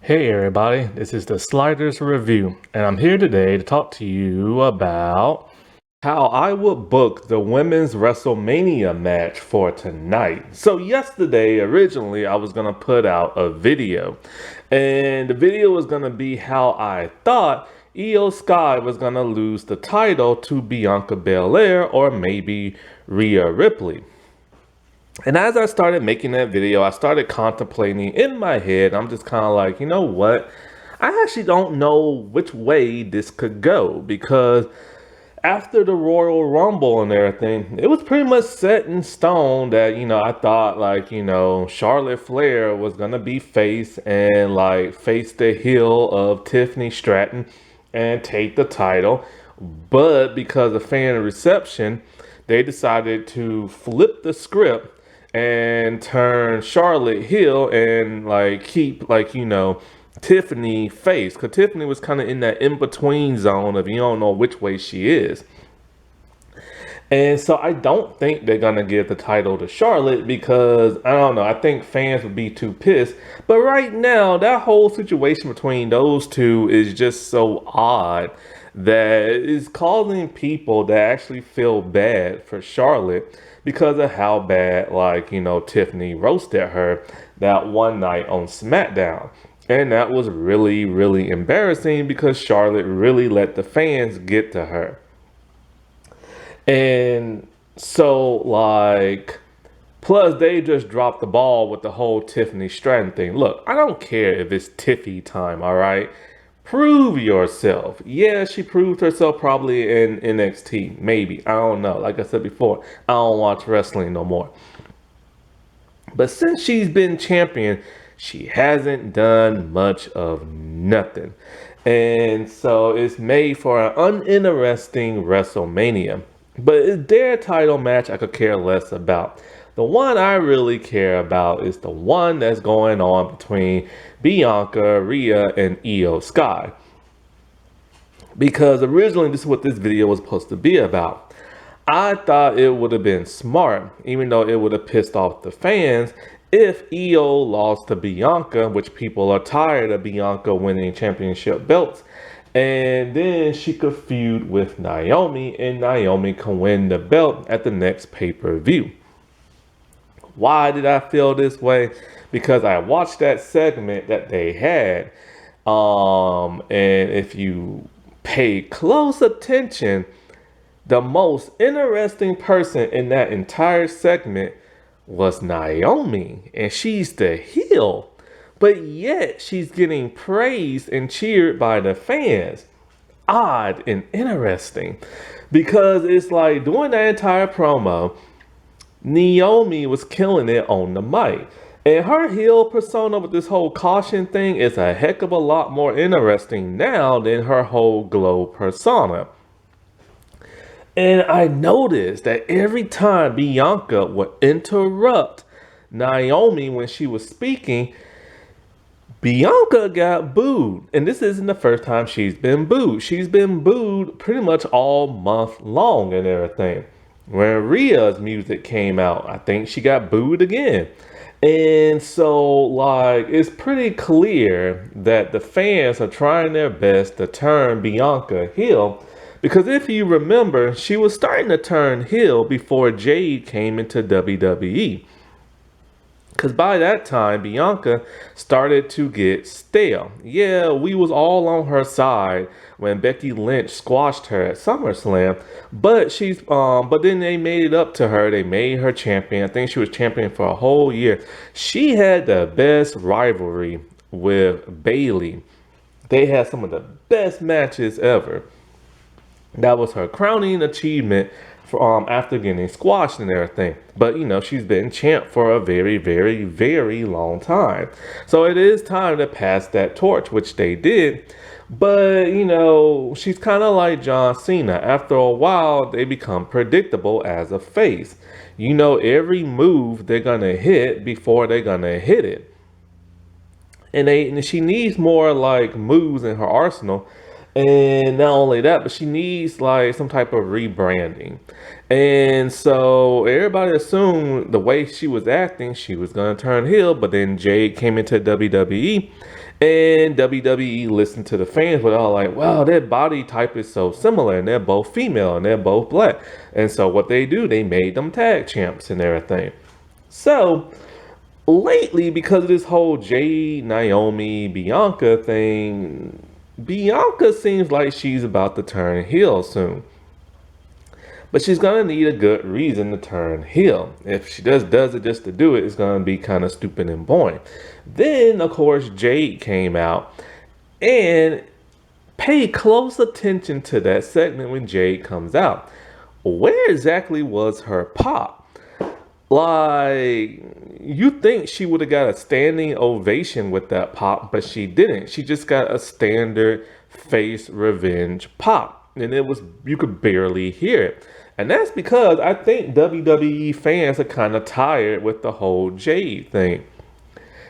Hey everybody, this is the Sliders Review, and I'm here today to talk to you about how I would book the women's WrestleMania match for tonight. So yesterday, originally, I was going to put out a video, and the video was going to be how I thought Io Sky was going to lose the title to Bianca Belair or maybe Rhea Ripley. And as I started making that video, I started contemplating in my head. I'm just kind of like, you know what? I actually don't know which way this could go because after the Royal Rumble and everything, it was pretty much set in stone that, I thought Charlotte Flair was going to be face and face the heel of Tiffany Stratton and take the title. But because of fan reception, they decided to flip the script and turn Charlotte heel and keep Tiffany face, because Tiffany was kind of in that in-between zone of you don't know which way she is. And so I don't think they're gonna give the title to Charlotte because I don't know, I think fans would be too pissed. But right now, that whole situation between those two is just so odd that it's causing people to actually feel bad for Charlotte because of how bad, Tiffany roasted her that one night on SmackDown. And that was really, really embarrassing because Charlotte really let the fans get to her. And so, plus they just dropped the ball with the whole Tiffany Stratton thing. Look, I don't care if it's Tiffy time, all right? Prove yourself. Yeah, she proved herself probably in NXT. Maybe. I don't know. Like I said before, I don't watch wrestling no more. But since she's been champion, she hasn't done much of nothing. And so it's made for an uninteresting WrestleMania. But it's their title match I could care less about. The one I really care about is the one that's going on between Bianca, Rhea, and Io Sky. Because originally this is what this video was supposed to be about. I thought it would have been smart, even though it would have pissed off the fans, if Io lost to Bianca, which people are tired of Bianca winning championship belts. And then she could feud with Naomi, and Naomi can win the belt at the next pay-per-view. Why did I feel this way? Because I watched that segment that they had. And if you pay close attention, the most interesting person in that entire segment was Naomi. And she's the heel. But yet she's getting praised and cheered by the fans. Odd and interesting. Because it's like during that entire promo, Naomi was killing it on the mic. And her heel persona with this whole caution thing is a heck of a lot more interesting now than her whole glow persona. And I noticed that every time Bianca would interrupt Naomi when she was speaking, Bianca got booed. And this isn't the first time she's been booed. She's been booed pretty much all month long and everything. When Rhea's music came out, I think she got booed again. And so, it's pretty clear that the fans are trying their best to turn Bianca heel. Because if you remember, she was starting to turn heel before Jade came into WWE. Because by that time, Bianca started to get stale. Yeah, we was all on her side when Becky Lynch squashed her at SummerSlam. But then they made it up to her. They made her champion. I think she was champion for a whole year. She had the best rivalry with Bayley. They had some of the best matches ever. That was her crowning achievement after getting squashed and everything. But she's been champ for a very, very, very long time. So it is time to pass that torch, which they did. But she's kind of like John Cena. After a while, they become predictable as a face. Every move they're gonna hit before they're gonna hit it. And she needs more moves in her arsenal. And not only that, but she needs some type of rebranding. And so everybody assumed the way she was acting, she was going to turn heel. But then Jade came into WWE And WWE listened to the fans, but all like, well, their body type is so similar, and they're both female, and they're both black. And so what they do, they made them tag champs and everything. So lately, because of this whole Jade, Naomi, Bianca thing, Bianca seems like she's about to turn heel soon. But she's gonna need a good reason to turn heel. If she just does it just to do it, it's gonna be kind of stupid and boring. Then, of course, Jade came out and pay close attention to that segment when Jade comes out. Where exactly was her pop? Like, you think she would have got a standing ovation with that pop, but she didn't. She just got a standard face revenge pop. And it was, you could barely hear it. And that's because I think WWE fans are kind of tired with the whole Jade thing.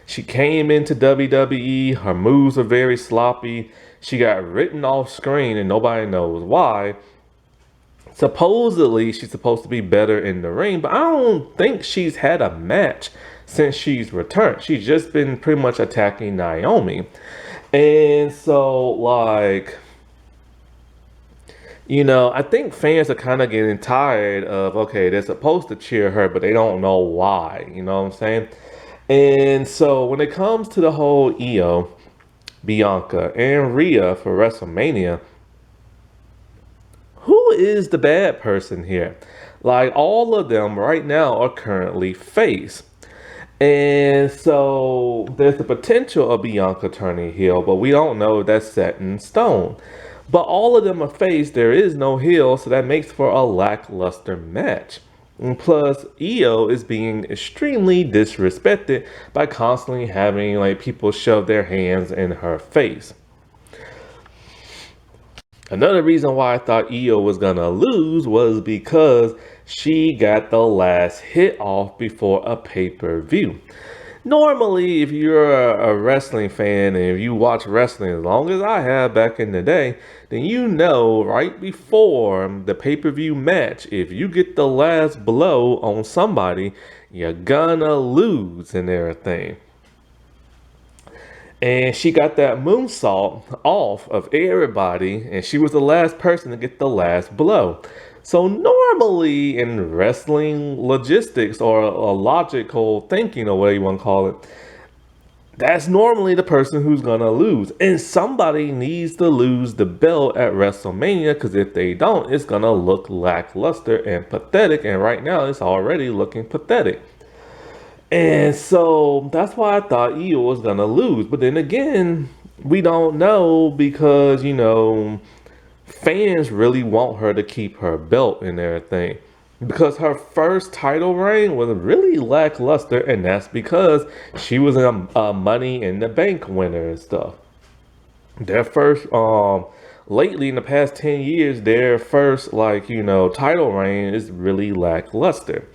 She came into WWE, her moves are very sloppy. She got written off screen and nobody knows why. Supposedly, she's supposed to be better in the ring, but I don't think she's had a match since she's returned. She's just been pretty much attacking Naomi. And so, like, I think fans are kind of getting tired of, okay, they're supposed to cheer her, but they don't know why. You know what I'm saying? And so, when it comes to the whole Io, Bianca, and Rhea for WrestleMania, who is the bad person here? Like, all of them right now are currently face. And so there's the potential of Bianca turning heel, but we don't know if that's set in stone. But all of them are face, there is no heel, so that makes for a lackluster match. And plus, Io is being extremely disrespected by constantly having like people shove their hands in her face. Another reason why I thought Io was gonna lose was because she got the last hit off before a pay-per-view. Normally, if you're a wrestling fan and if you watch wrestling as long as I have back in the day, then you know right before the pay-per-view match, if you get the last blow on somebody, you're gonna lose and everything. And she got that moonsault off of everybody, and she was the last person to get the last blow. So normally in wrestling logistics or a logical thinking or whatever you want to call it, that's normally the person who's going to lose. And somebody needs to lose the belt at WrestleMania, because if they don't, it's going to look lackluster and pathetic. And right now it's already looking pathetic. And so that's why I thought Io was going to lose. But then again, we don't know because, fans really want her to keep her belt and everything. Because her first title reign was really lackluster, and that's because she was a Money in the Bank winner and stuff. Their first, lately in the past 10 years, their first, title reign is really lackluster.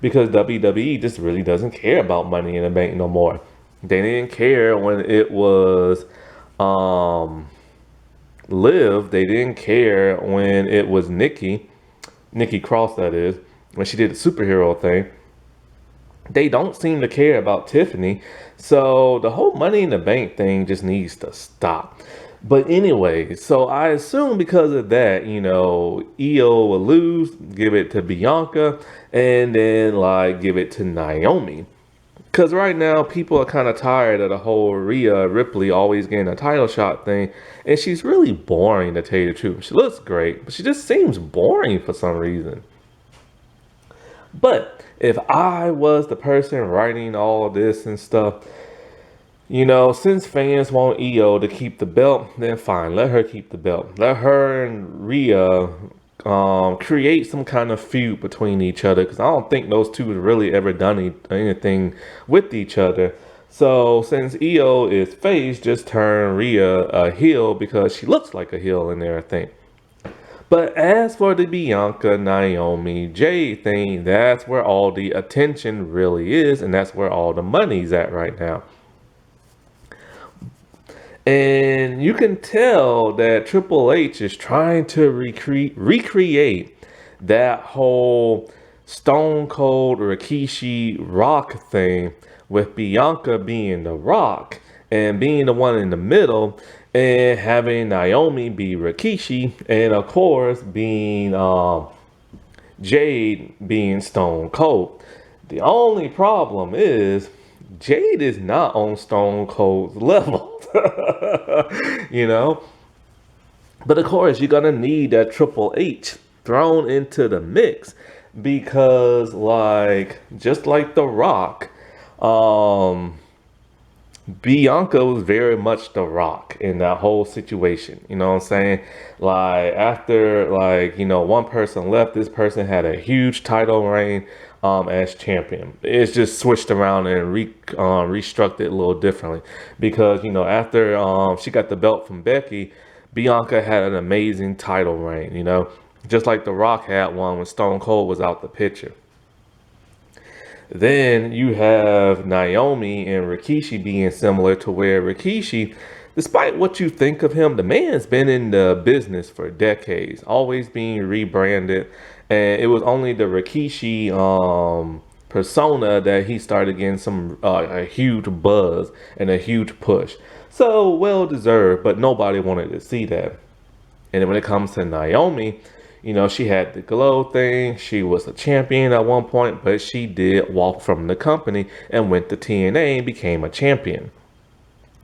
Because WWE just really doesn't care about Money in the Bank no more. They didn't care when it was Liv. They didn't care when it was Nikki Cross, that is, when she did the superhero thing. They don't seem to care about Tiffany. So the whole Money in the Bank thing just needs to stop. But anyway, so I assume because of that, Io will lose, give it to Bianca, and then give it to Naomi. Because right now, people are kind of tired of the whole Rhea Ripley always getting a title shot thing. And she's really boring, to tell you the truth. She looks great, but she just seems boring for some reason. But if I was the person writing all of this and stuff, since fans want Io to keep the belt, then fine, let her keep the belt. Let her and Rhea create some kind of feud between each other, because I don't think those two have really ever done anything with each other. So since Io is face, just turn Rhea a heel because she looks like a heel and everything. But as for the Bianca, Naomi, Jade thing, that's where all the attention really is, and that's where all the money's at right now. And you can tell that Triple H is trying to recreate that whole Stone Cold Rikishi Rock thing with Bianca being the Rock and being the one in the middle, and having Naomi be Rikishi, and of course being Jade being Stone Cold. The only problem is Jade is not on Stone Cold's level. you know? But of course, you're gonna need that Triple H thrown into the mix because, like, just like The Rock, um, Bianca was very much the Rock in that whole situation. You know what I'm saying? Like after one person left, this person had a huge title reign as champion. It's just switched around and restructured a little differently because after she got the belt from Becky, Bianca had an amazing title reign. Just like The Rock had one when Stone Cold was out the picture. Then you have Naomi and Rikishi being similar to where Rikishi, despite what you think of him, the man's been in the business for decades, always being rebranded. And it was only the Rikishi persona that he started getting some a huge buzz and a huge push. So well deserved, but nobody wanted to see that. And then when it comes to Naomi, she had the glow thing. She was a champion at one point, but she did walk from the company and went to TNA and became a champion.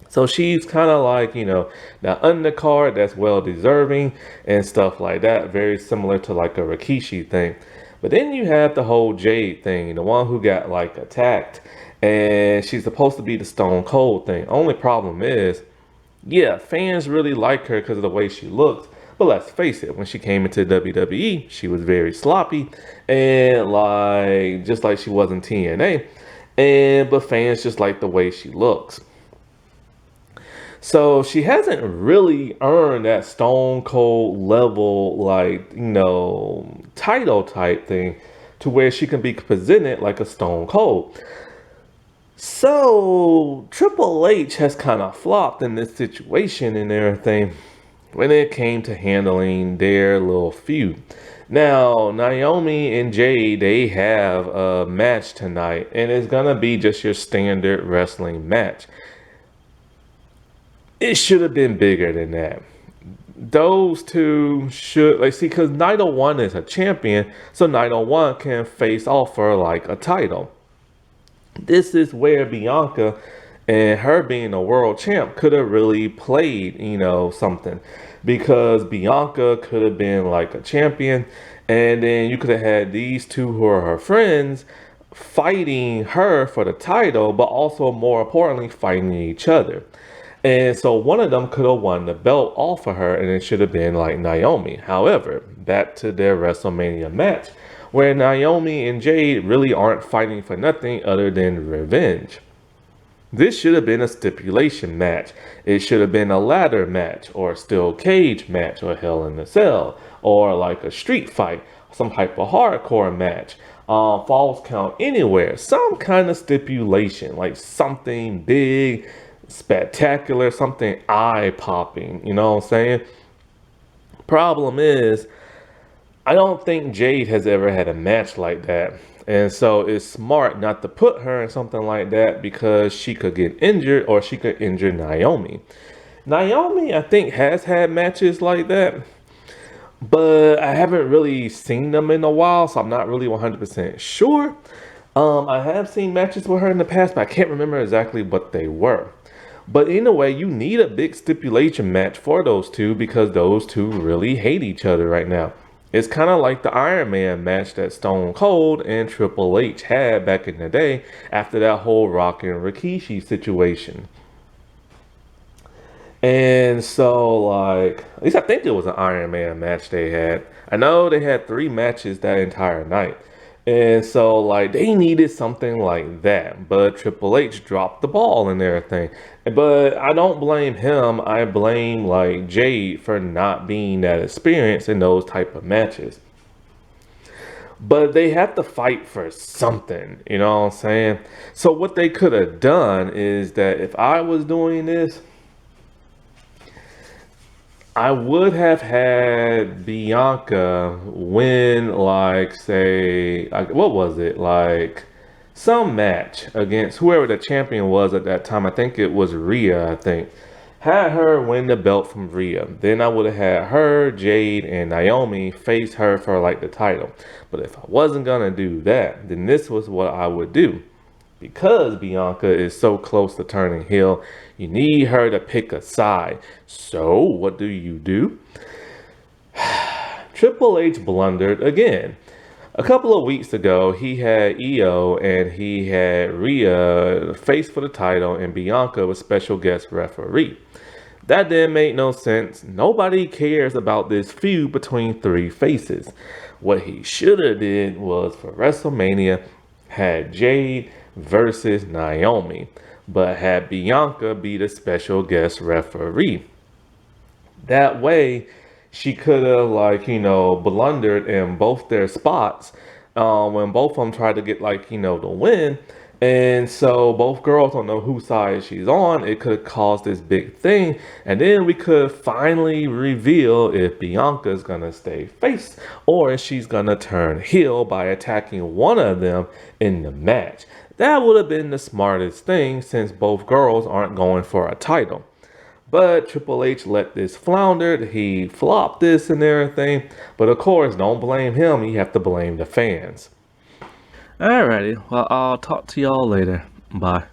So she's kind of like, the undercard that's well deserving and stuff like that. Very similar to like a Rikishi thing. But then you have the whole Jade thing, the one who got like attacked. And she's supposed to be the Stone Cold thing. Only problem is, yeah, fans really like her because of the way she looks. But let's face it, when she came into WWE, she was very sloppy and just like she was in TNA. But fans just like the way she looks. So she hasn't really earned that Stone Cold level, title type thing to where she can be presented like a Stone Cold. So Triple H has kind of flopped in this situation and everything when it came to handling their little feud. Now, Naomi and Jade, they have a match tonight, and it's gonna be just your standard wrestling match. It should have been bigger than that. Those two should, because Naito 1 is a champion, so Naito 1 can face off for like a title. This is where Bianca and her being a world champ could have really played, something. Because Bianca could have been like a champion. And then you could have had these two who are her friends fighting her for the title, but also more importantly, fighting each other. And so one of them could have won the belt off of her and it should have been like Naomi. However, back to their WrestleMania match, where Naomi and Jade really aren't fighting for nothing other than revenge. This should have been a stipulation match. It should have been a ladder match or a steel cage match or Hell in a Cell or like a street fight, some type of hardcore match, Falls Count Anywhere, some kind of stipulation, like something big, spectacular, something eye-popping, you know what I'm saying? Problem is, I don't think Jade has ever had a match like that. And so it's smart not to put her in something like that because she could get injured or she could injure Naomi. Naomi, I think, has had matches like that, but I haven't really seen them in a while, so I'm not really 100% sure. I have seen matches with her in the past, but I can't remember exactly what they were. But in a way, you need a big stipulation match for those two because those two really hate each other right now. It's kind of like the Iron Man match that Stone Cold and Triple H had back in the day after that whole Rock and Rikishi situation. And so, at least I think it was an Iron Man match they had. I know they had 3 matches that entire night. And so, they needed something like that. But Triple H dropped the ball and everything. But I don't blame him. I blame, Jade for not being that experienced in those type of matches. But they have to fight for something. You know what I'm saying? So what they could have done is that if I was doing this, I would have had Bianca win, what was it? some match against whoever the champion was at that time. I think it was Rhea, I think. Had her win the belt from Rhea. Then I would have had her, Jade, and Naomi face her for like the title. But if I wasn't gonna do that, then this was what I would do. Because Bianca is so close to turning heel, you need her to pick a side. So what do? Triple H blundered again. A couple of weeks ago, he had Io and he had Rhea face for the title, and Bianca was special guest referee. That didn't make no sense. Nobody cares about this feud between three faces. What he should have did was for WrestleMania, had Jade versus Naomi, but had Bianca be the special guest referee. That way, she could have blundered in both their spots when both of them tried to get the win. And so both girls don't know whose side she's on. It could have caused this big thing. And then we could finally reveal if Bianca's going to stay face or if she's going to turn heel by attacking one of them in the match. That would have been the smartest thing since both girls aren't going for a title. But Triple H let this flounder. He flopped this and everything. But of course, don't blame him. You have to blame the fans. Alrighty, well, I'll talk to y'all later. Bye.